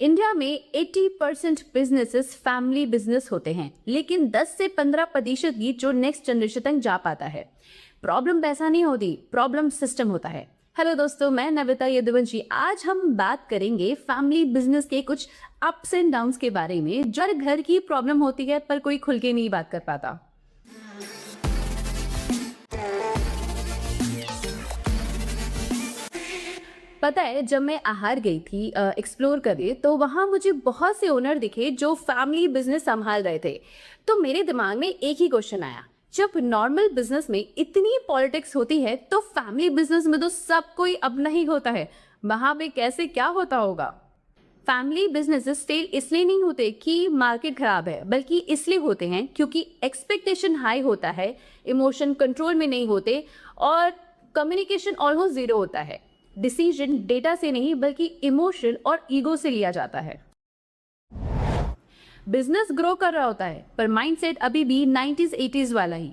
India में 80% businesses family business होते हैं, लेकिन 10 से 15% ही जो नेक्स्ट जनरेशन तक जा पाता है। प्रॉब्लम पैसा नहीं होती, प्रॉब्लम सिस्टम होता है। हेलो दोस्तों, मैं नविता यदुवंशी। आज हम बात करेंगे फैमिली बिजनेस के कुछ अप्स एंड डाउन्स के बारे में। जो घर की प्रॉब्लम होती है पर कोई खुल के नहीं बात कर पाता। पता है, जब मैं आहार गई थी एक्सप्लोर करे, तो वहाँ मुझे बहुत से ओनर दिखे जो फैमिली बिजनेस संभाल रहे थे। तो मेरे दिमाग में एक ही क्वेश्चन आया, जब नॉर्मल बिजनेस में इतनी पॉलिटिक्स होती है तो फैमिली बिजनेस में तो सब कोई अपना ही होता है, वहाँ पे कैसे क्या होता होगा। फैमिली बिजनेसेस फेल इसलिए नहीं होते कि मार्केट खराब है, बल्कि इसलिए होते हैं क्योंकि एक्सपेक्टेशन हाई होता है, इमोशन कंट्रोल में नहीं होते और कम्युनिकेशन ऑलमोस्ट जीरो होता है। डिसीजन डेटा से नहीं बल्कि इमोशन और ईगो से लिया जाता है। बिजनेस ग्रो कर रहा होता है पर माइंडसेट अभी भी 90s 80s वाला ही।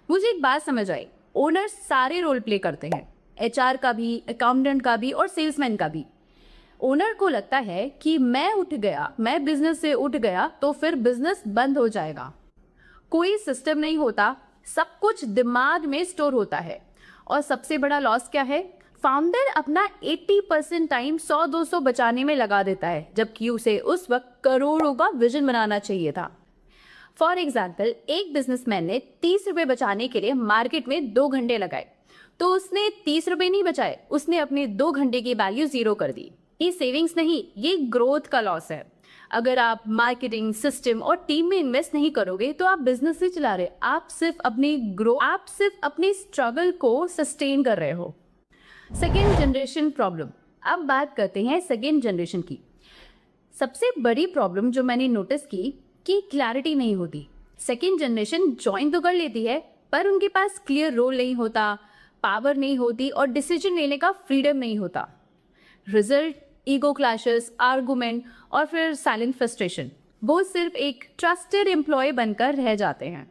मुझे एक बात समझ आई, ओनर्स सारे रोल प्ले करते हैं, एचआर का भी, अकाउंटेंट का भी और सेल्समैन का भी। ओनर को लगता है कि मैं बिजनेस से उठ गया तो फिर बिजनेस बंद हो जाएगा। कोई सिस्टम नहीं होता, सब कुछ दिमाग में स्टोर होता है। और सबसे बड़ा लॉस क्या है? फाउंडर अपना 80% टाइम 100-200 बचाने में लगा देता है, जबकि उसे उस वक्त करोड़ों का विजन बनाना चाहिए था। फॉर एग्जाम्पल, एक बिजनेसमैन ने 30 रुपए बचाने के लिए मार्केट में 2 घंटे लगाए, तो उसने 30 रुपए नहीं बचाए, उसने अपने 2 घंटे की वैल्यू 0 कर दी। ये सेविंग्स नहीं, ये ग्रोथ का लॉस है। अगर आप मार्केटिंग, सिस्टम और टीम में इन्वेस्ट नहीं करोगे तो आप बिजनेस नहीं चला रहे, आप सिर्फ अपने स्ट्रगल को सस्टेन कर रहे हो। Second generation problem. अब बात करते हैं सेकेंड जनरेशन की। सबसे बड़ी प्रॉब्लम जो मैंने नोटिस की कि क्लैरिटी नहीं होती। सेकेंड जनरेशन ज्वाइन तो कर लेती है पर उनके पास क्लियर रोल नहीं होता, पावर नहीं होती और डिसीजन लेने का फ्रीडम नहीं होता। रिजल्ट ईगो क्लैशेस, आर्गुमेंट और फिर साइलेंट फ्रस्ट्रेशन। वो सिर्फ एक ट्रस्टेड एम्प्लॉय बनकर रह जाते हैं।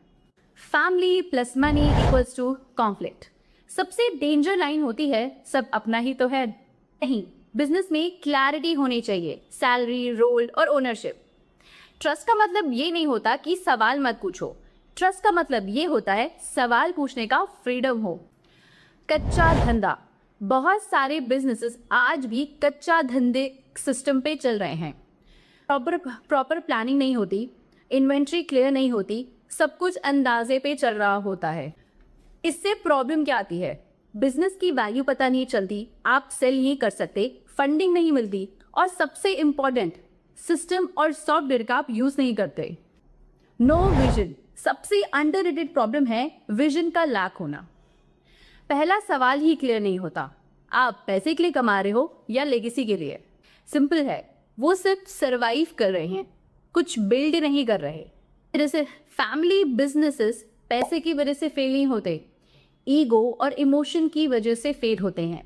Family plus money equals to conflict. सबसे डेंजर लाइन होती है, सब अपना ही तो है। नहीं, बिजनेस में क्लैरिटी होनी चाहिए, सैलरी, रोल और ओनरशिप। ट्रस्ट का मतलब ये नहीं होता कि सवाल मत पूछो, ट्रस्ट का मतलब ये होता है सवाल पूछने का फ्रीडम हो। कच्चा धंधा। बहुत सारे बिजनेसेस आज भी कच्चा धंधे सिस्टम पे चल रहे हैं। प्रॉपर प्लानिंग नहीं होती, इन्वेंट्री क्लियर नहीं होती, सब कुछ अंदाजे पे चल रहा होता है। इससे प्रॉब्लम क्या आती है? बिजनेस की वैल्यू पता नहीं चलती, आप सेल नहीं कर सकते, फंडिंग नहीं मिलती और सबसे इंपॉर्टेंट, सिस्टम और सॉफ्टवेयर का आप यूज नहीं करते। No vision. सबसे अंडररेटेड प्रॉब्लम है विजन का लैक होना। पहला सवाल ही क्लियर नहीं होता, आप पैसे के लिए कमा रहे हो या लेगेसी के लिए? सिंपल है, वो सिर्फ सरवाइव कर रहे हैं, कुछ बिल्ड नहीं कर रहे। जैसे फैमिली बिजनेसेस पैसे की वजह से फेल नहीं होते, ईगो और इमोशन की वजह से फेल होते हैं।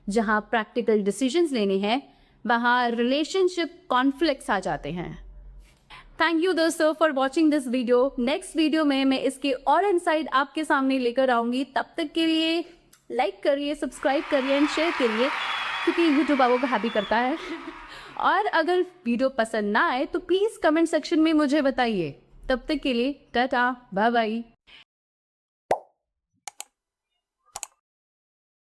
जहां प्रैक्टिकल डिसीजंस लेने हैं वहां रिलेशनशिप कॉन्फ्लिक्ट्स आ जाते हैं। थैंक यू दोस्तों for watching this video. Next video में मैं इसके और इनसाइड आपके सामने लेकर आऊंगी। तब तक के लिए लाइक करिए, सब्सक्राइब करिए एंड शेयर करिए, क्योंकि यूट्यूब आपको को हैप्पी करता है। और अगर वीडियो पसंद ना आए तो प्लीज़ कमेंट सेक्शन में मुझे बताइए। तब तक के लिए टाटा, बाय बाय।